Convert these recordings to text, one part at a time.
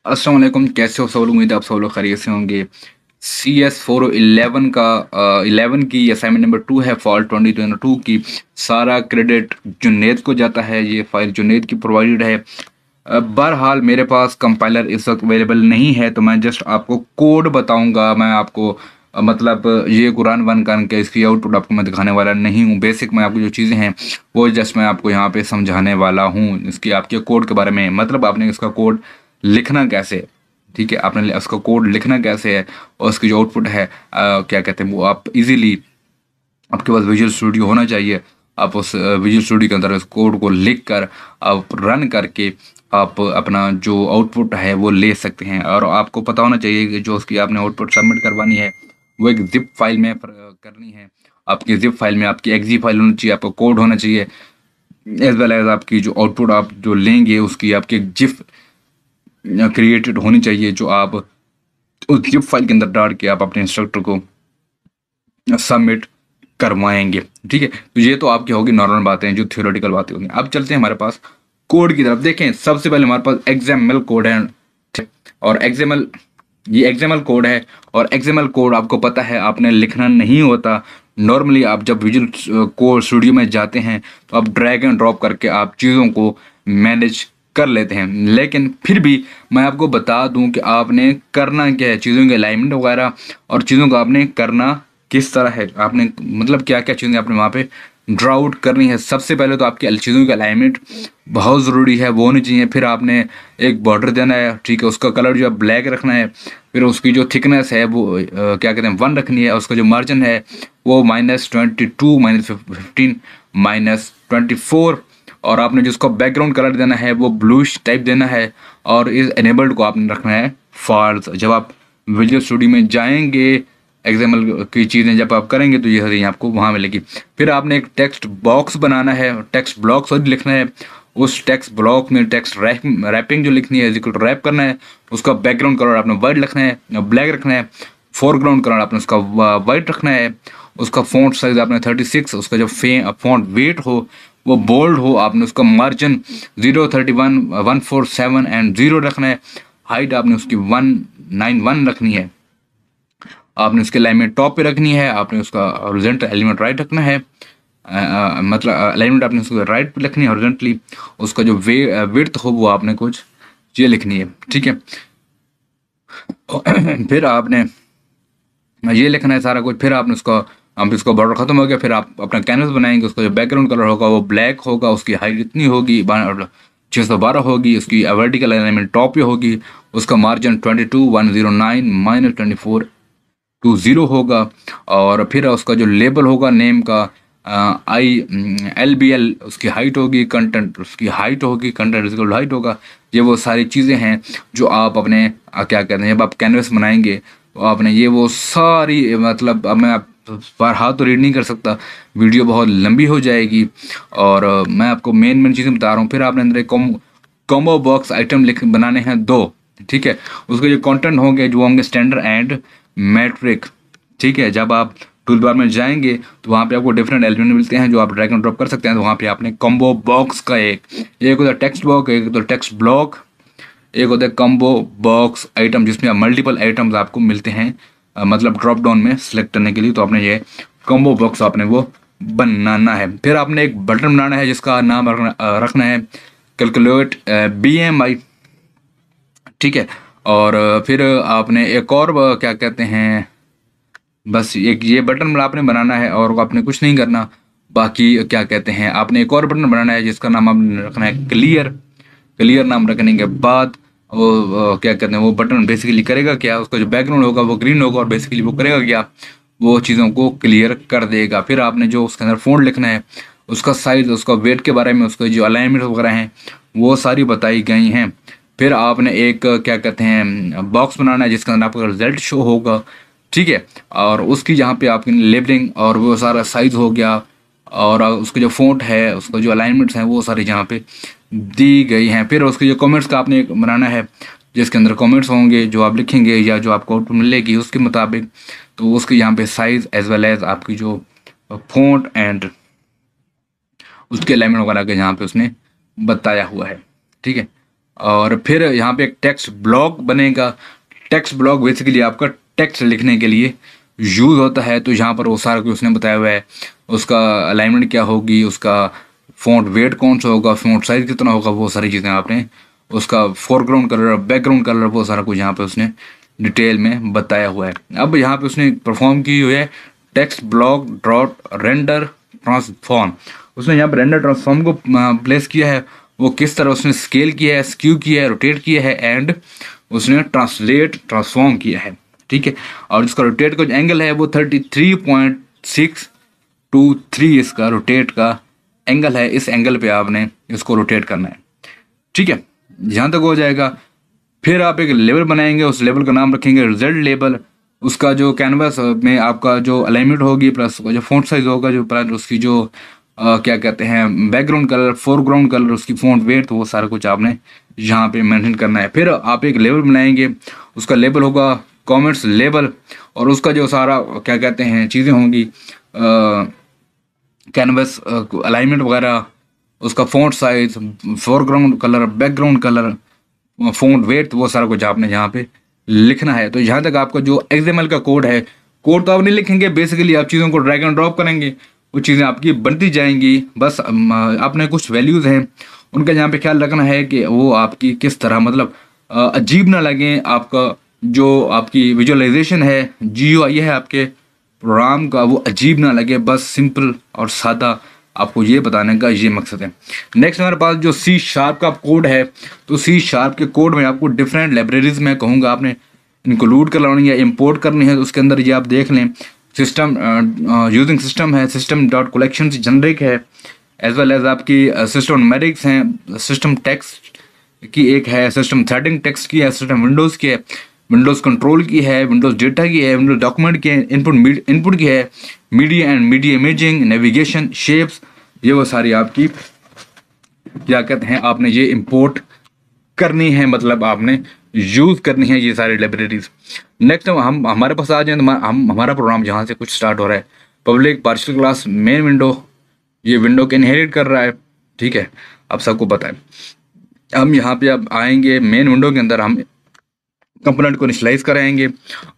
अस्सलाम वालेकुम, कैसे हो सब लोग? उम्मीद है आप सब लोग खैरियत से होंगे। सी एस 411 का 11 की असाइनमेंट नंबर 2 है, फॉल 2022 की। सारा क्रेडिट जुनेद को जाता है। ये फाइल जुनेद की प्रोवाइडेड है। बहरहाल मेरे पास कंपाइलर इस वक्त अवेलेबल नहीं है, तो मैं जस्ट आपको कोड बताऊंगा। मैं आपको मतलब ये कुरान वन करके इसकी आउटपुट आपको मैं दिखाने वाला नहीं हूँ। बेसिक मैं आपको जो चीज़ें हैं वो जस्ट मैं आपको यहाँ पे समझाने वाला हूँ इसकी आपके कोड के बारे में। मतलब आपने इसका कोड लिखना कैसे है, ठीक है, आपने उसका कोड लिखना कैसे है और उसकी जो आउटपुट है क्या कहते हैं वो आप इजीली, आपके पास विजुअल स्टूडियो होना चाहिए। आप उस विजुअल स्टूडियो के अंदर उस कोड को लिख कर आप रन करके आप अपना जो आउटपुट है वो ले सकते हैं। और आपको पता होना चाहिए कि जो उसकी आपने आउटपुट सबमिट करवानी है वो एक जिप फाइल में करनी है। आपकी जिप फाइल में आपकी एक्जी फाइल होनी चाहिए, आपका कोड होना चाहिए, एज वेल एज आपकी जो आउटपुट आप जो लेंगे उसकी आपकी जिप क्रिएटेड होनी चाहिए, जो आप उस जिप फाइल के अंदर डाल के आप अपने इंस्ट्रक्टर को सबमिट करवाएंगे। ठीक है, तो ये तो आपकी होगी नॉर्मल बातें जो थियोरेटिकल बातें होंगी। अब चलते हैं हमारे पास कोड की तरफ। देखें, सबसे पहले हमारे पास एक्सएमएल कोड है और एक्सएमएल, ये एक्सएमएल कोड है। और एक्सएमएल कोड आपको पता है आपने लिखना नहीं होता। नॉर्मली आप जब विजुअल कोड स्टूडियो में जाते हैं तो आप ड्रैग एंड ड्रॉप करके आप चीज़ों को मैनेज कर लेते हैं, लेकिन फिर भी मैं आपको बता दूं कि आपने करना क्या है, चीज़ों के अलाइनमेंट वगैरह और चीज़ों को आपने करना किस तरह है, आपने मतलब क्या क्या चीज़ें आपने वहाँ पे ड्रा आउट करनी है। सबसे पहले तो आपकी चीज़ों की अलाइनमेंट बहुत ज़रूरी है, वो होनी चाहिए। फिर आपने एक बॉर्डर देना है, ठीक है, उसका कलर जो है ब्लैक रखना है। फिर उसकी जो थिकनेस है वो क्या कहते हैं 1 रखनी है। उसका जो मार्जिन है वो -22, -15, -24। और आपने जिसको बैकग्राउंड कलर देना है वो ब्लूइश टाइप देना है। और इस एनेबल्ड को आपने रखना है फॉल्स। जब आप विजुअल स्टूडियो में जाएंगे, एक्सएमएल की चीज़ें जब आप करेंगे तो ये सारी आपको वहाँ मिलेगी। फिर आपने एक टेक्स्ट बॉक्स बनाना है, टेक्स्ट ब्लॉक सॉरी लिखना है। उस टेक्स्ट ब्लॉक में टेक्स्ट रैपिंग जो लिखनी है इक्वल टू रैप करना है। उसका बैकग्राउंड कलर आपने वाइट रखना है, ब्लैक रखना है। फोरग्राउंड कलर आपने उसका वाइट रखना है। उसका फॉन्ट साइज आपने 36, उसका जो फॉन्ट वेट हो वो बोल्ड हो। आपने उसका मार्जिन 031, 147 एंड 0 रखना है। हाइट आपने उसकी 191 रखनी है। आपने उसके अलाइनमेंट टॉप पे रखनी है। आपने उसका हॉरिजॉन्टल एलिमेंट राइट रखना है। मतलब अलाइनमेंट आपने उसको राइट पे रखनी है हॉरिजॉन्टली। उसका जो विड्थ हो वो आपने कुछ ये लिखनी है, ठीक है। फिर आपने ये लिखना है सारा कुछ। फिर आपने उसका, अब इसका बॉर्डर खत्म हो गया, फिर आप अपना कैनवस बनाएंगे। उसका जो बैकग्राउंड कलर होगा वो ब्लैक होगा। उसकी हाइट इतनी होगी 612 होगी। उसकी वर्टिकल अलाइनमेंट टॉप पे होगी। उसका मार्जिन 22109 -2420 होगा। और फिर उसका जो लेबल होगा नेम का ILBL, उसकी हाइट होगी। कंटेंट उसकी हाइट होगी, कंटेंट इक्वल हाइट होगा। ये वो सारी चीज़ें हैं जो आप अपने क्या कहते हैं जब आप कैनवस बनाएंगे तो आपने ये वो सारी, मतलब अब मैं आप पर हाथ तो रीड नहीं कर सकता, वीडियो बहुत लंबी हो जाएगी। और मैं आपको मेन मेन चीज़ें बता रहा हूँ। फिर आपने अंदर एक कॉम्बो बॉक्स आइटम लिख बनाने हैं 2, ठीक है। उसके जो कंटेंट होंगे जो होंगे स्टैंडर्ड एंड मैट्रिक, ठीक है। जब आप टूल बार में जाएंगे तो वहाँ पे आपको डिफरेंट एलिमेंट मिलते हैं जो आप ड्रैग एंड ड्रॉप कर सकते हैं। तो वहाँ पे आपने कॉम्बो बॉक्स का एक होता है टेक्स्ट बॉक्स, एक होता है टेक्स्ट ब्लॉक, एक होता है कॉम्बो बॉक्स आइटम जिसमें मल्टीपल आइटम्स आपको मिलते हैं मतलब ड्रॉप डाउन में सिलेक्ट करने के लिए। तो आपने ये कॉम्बो बॉक्स आपने वो बनाना है। फिर आपने एक बटन बनाना है जिसका नाम रखना है कैलकुलेट BMI, ठीक है। और फिर आपने एक और क्या कहते हैं, बस एक ये बटन आपने बनाना है और आपने कुछ नहीं करना। बाकी क्या कहते हैं आपने एक और बटन बनाना है जिसका नाम आपने रखना है क्लियर। क्लियर नाम रखने के बाद वो क्या कहते हैं वो बटन बेसिकली करेगा क्या, उसका जो बैकग्राउंड होगा वो ग्रीन होगा और बेसिकली वो करेगा क्या, वो चीज़ों को क्लियर कर देगा। फिर आपने जो उसके अंदर फ़ॉन्ट लिखना है, उसका साइज़, उसका वेट के बारे में, उसके जो अलाइनमेंट वगैरह हैं वो सारी बताई गई हैं। फिर आपने एक क्या कहते हैं बॉक्स बनाना है जिसके अंदर आपका रिजल्ट शो होगा, ठीक है। और उसकी जहाँ पे आपकी लेबलिंग और वो सारा साइज़ हो गया और उसके जो फ़ॉन्ट है, उसका जो अलाइनमेंट्स हैं वो सारी जहाँ पे दी गई हैं। फिर उसके जो कमेंट्स का आपने बनाना है जिसके अंदर कमेंट्स होंगे जो आप लिखेंगे या जो आपको आउटपुट मिलेगी उसके मुताबिक। तो उसके यहाँ पे साइज़ एज वेल एज आपकी जो फ़ॉन्ट एंड उसके अलाइनमेंट वगैरह के यहाँ पे उसने बताया हुआ है, ठीक है। और फिर यहाँ पे एक टेक्स्ट ब्लॉक बनेगा। टेक्स्ट ब्लॉक बेसिकली आपका टेक्स्ट लिखने के लिए यूज़ होता है। तो यहाँ पर वो सारा कुछ उसने बताया हुआ है, उसका अलाइनमेंट क्या होगी, उसका फ़ॉन्ट वेट कौन सा होगा, फ़ॉन्ट साइज़ कितना होगा, वो सारी चीज़ें आपने, उसका फोरग्राउंड कलर, बैकग्राउंड कलर, वो सारा कुछ यहाँ पे उसने डिटेल में बताया हुआ है। अब यहाँ पे उसने परफॉर्म की हुई है text block dot render transform. उसने यहाँ पर रेंडर ट्रांसफॉर्म को प्लेस किया है। वो किस तरह उसने स्केल किया है, स्क्यू किया है, रोटेट किया है एंड उसने ट्रांसलेट ट्रांसफॉर्म किया है। ठीक है, और इसका रोटेट का जो एंगल है वो 33.623 इसका रोटेट का एंगल है। इस एंगल पे आपने इसको रोटेट करना है। ठीक है, जहाँ तक हो जाएगा। फिर आप एक लेबल बनाएंगे, उस लेबल का नाम रखेंगे रिजल्ट लेबल। उसका जो कैनवास में आपका जो अलाइनमेंट होगी, प्लस जो फॉन्ट साइज होगा, जो प्लस उसकी जो क्या कहते हैं बैकग्राउंड कलर, फोरग्राउंड कलर, उसकी फॉन्ट वेट, तो वो सारा कुछ आपने यहाँ पे मेंशन करना है। फिर आप एक लेबल बनाएंगे, उसका लेबल होगा कमेंट्स लेबल, और उसका जो सारा क्या कहते हैं चीज़ें होंगी, कैनवस अलाइनमेंट वगैरह, उसका font size, foreground colour, background colour, font weight, वो सारा कुछ आपने यहाँ पे लिखना है। तो जहाँ तक आपका जो XML का कोड है, कोड तो आप नहीं लिखेंगे, बेसिकली आप चीज़ों को ड्रैग एंड ड्रॉप करेंगे, वो चीज़ें आपकी बनती जाएंगी। बस आपने कुछ वैल्यूज़ हैं उनका यहाँ पे ख्याल रखना है कि वो आपकी किस तरह, मतलब अजीब ना लगे। आपका जो आपकी विजुअलाइजेशन है, GUI है आपके प्रोग्राम का, वो अजीब ना लगे, बस सिंपल और सादा आपको ये बताने का ये मकसद है। नेक्स्ट हमारे पास जो C# का कोड है, तो C# के कोड में आपको डिफरेंट लाइब्रेरीज में कहूँगा आपने इंक्लूड करवानी है, इंपोर्ट करनी है। तो उसके अंदर ये आप देख लें, सिस्टम यूजिंग सिस्टम है, सिस्टम डॉट कलेक्शन जनरिक है, एज वेल एज आपकी सिस्टम न्यूमेरिक्स हैं, सिस्टम टेक्स्ट की एक है, सिस्टम थ्रेडिंग टेक्स्ट की है, सिस्टम विंडोज़ की है, विंडोज़ कंट्रोल की है, विंडोज़ डेटा की है, विंडोज़ डॉक्यूमेंट की है, इनपुट की है, media and media imaging, navigation, shapes, ये वो सारी आपकी क्या कहते हैं आपने ये इंपोर्ट करनी है, मतलब आपने यूज़ करनी है ये सारी लाइब्रेरीज। नेक्स्ट हम हमारे पास आ जाए, तो हम हमारा प्रोग्राम जहाँ से कुछ स्टार्ट हो रहा है, public partial class main window, ये विंडो के इनहेरिट कर रहा है। ठीक है, आप सबको पता है। हम यहाँ पे अब आएंगे मेन विंडो के अंदर, हम कंपोनेंट को इनिशियलाइज कराएंगे,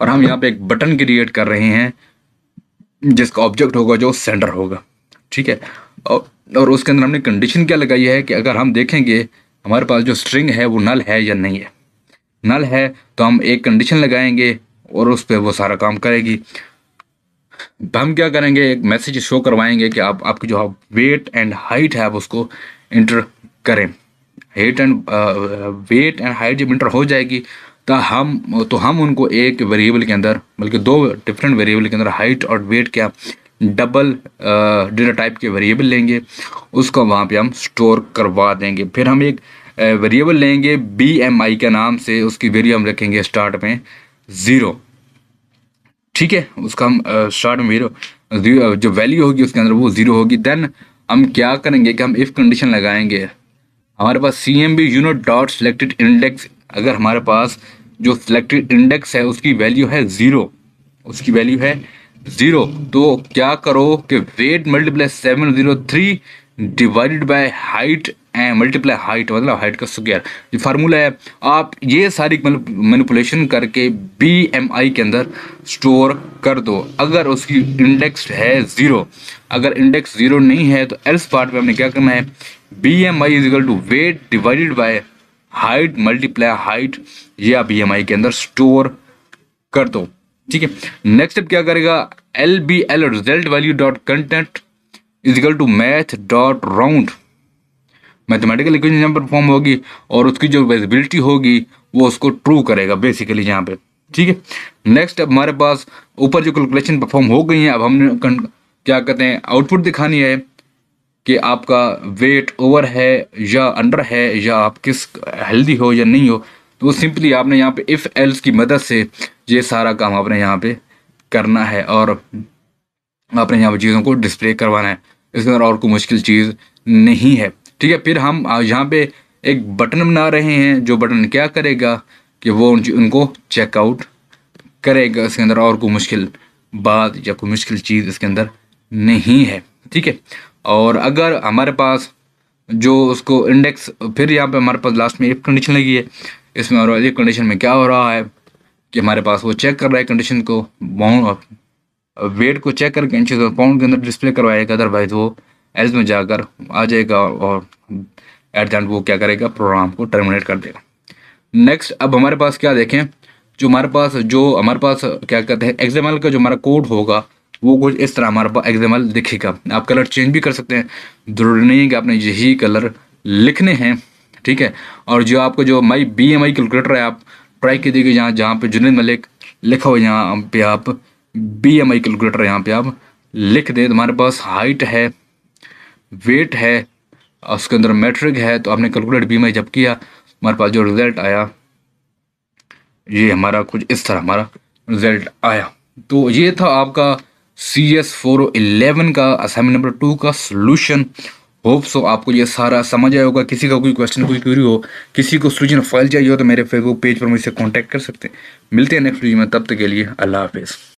और हम यहाँ पे एक बटन क्रिएट कर रहे हैं जिसका ऑब्जेक्ट होगा जो सेंडर होगा। ठीक है, और उसके अंदर हमने कंडीशन क्या लगाई है कि अगर हम देखेंगे हमारे पास जो स्ट्रिंग है वो नल है या नहीं है। नल है तो हम एक कंडीशन लगाएंगे और उस पर वो सारा काम करेगी। हम क्या करेंगे, एक मैसेज शो करवाएंगे कि आपकी जो वेट एंड हाइट है आप उसको इंटर करें। वेट एंड हाइट जब इंटर हो जाएगी तो हम उनको एक वेरिएबल के अंदर, बल्कि दो डिफरेंट वेरिएबल के अंदर, हाइट और वेट क्या डबल डेटा टाइप के वेरिएबल लेंगे, उसको वहाँ पे हम स्टोर करवा देंगे। फिर हम एक वेरिएबल लेंगे BMI के नाम से, उसकी वैल्यू हम रखेंगे स्टार्ट में 0। ठीक है, उसका हम स्टार्ट में जो वैल्यू होगी उसके अंदर वो 0 होगी। देन हम क्या करेंगे कि हम इफ़ कंडीशन लगाएंगे, हमारे पास CMB unit dot selected index, अगर हमारे पास जो सिलेक्टेड इंडेक्स है उसकी वैल्यू है 0, उसकी वैल्यू है 0, तो क्या करो कि weight multiply 703 divided by height and multiply height, मतलब हाइट का स्क्वायर, ये फार्मूला है। आप ये सारी मैनिपुलेशन करके BMI के अंदर स्टोर कर दो। अगर उसकी इंडेक्स है 0, अगर इंडेक्स 0 नहीं है तो एल्स पार्ट में हमने क्या करना है, BMI is equal to weight divided by height multiply height, ये आप BMI के अंदर स्टोर कर दो। ठीक है, नेक्स्ट स्टेप क्या करेगा, LBL result value dot content is equal to math dot round, mathematical equation यहाँ पर फॉर्म होगी और उसकी जो विजिबिलिटी होगी वो उसको ट्रू करेगा बेसिकली यहाँ पे। ठीक है, नेक्स्ट अब हमारे पास ऊपर जो कैलकुलेशन परफॉर्म हो गई है, अब हमने क्या कहते हैं आउटपुट दिखानी है कि आपका वेट ओवर है या अंडर है, या आप किस हेल्दी हो या नहीं हो। तो वो सिंपली आपने यहाँ पे इफ़ एल्स की मदद से ये सारा काम आपने यहाँ पे करना है और आपने यहाँ पे चीज़ों को डिस्प्ले करवाना है। इसके अंदर और कोई मुश्किल चीज़ नहीं है। ठीक है, फिर हम यहाँ पे एक बटन बना रहे हैं, जो बटन क्या करेगा कि वो उनको चेकआउट करेगा। इसके अंदर और कोई मुश्किल बात या कोई मुश्किल चीज़ इसके अंदर नहीं है। ठीक है, और अगर हमारे पास जो उसको इंडेक्स, फिर यहाँ पे हमारे पास लास्ट में इफ कंडीशन लगी है। इसमें और इफ कंडीशन में क्या हो रहा है कि हमारे पास वो चेक कर रहा है कंडीशन को, बाउंड वेट को चेक करके इंचेस और पाउंड के अंदर डिस्प्ले करवाएगा, अदरवाइज वो एल्स में जाकर आ जाएगा और एट द एंड वो क्या करेगा, प्रोग्राम को टर्मिनेट कर देगा। नेक्स्ट अब हमारे पास क्या देखें, जो हमारे पास क्या कहते हैं एक्सएमएल का जो हमारा कोड होगा वो कुछ इस तरह हमारे पास एक्सएमएल दिखेगा। आप कलर चेंज भी कर सकते हैं, जरूरी नहीं है कि आपने यही कलर लिखने हैं, ठीक है। और जो आपको जो माई BMI कैलकुलेटर है, आप ट्राई कीजिएगा जहाँ जहाँ पे जुनैद मलिक लिखा हो यहाँ पे आप BMI कैलकुलेटर यहाँ पे आप लिख दें, तो हमारे पास हाइट है, वेट है और उसके अंदर मैट्रिक है। तो आपने कैलकुलेट BMI जब किया, हमारे पास जो रिजल्ट आया ये हमारा कुछ इस तरह हमारा रिजल्ट आया। तो ये था आपका CS411 का असाइनमेंट नंबर 2 का सॉल्यूशन। होप सो आपको ये सारा समझ आया होगा। किसी का कोई क्वेश्चन, कोई क्वेरी हो, किसी को सॉल्यूशन फाइल चाहिए हो तो मेरे फेसबुक पेज पर मुझसे कांटेक्ट कर सकते हैं। मिलते हैं नेक्स्ट वीडियो में, तब तक के लिए अल्लाह हाफिज़।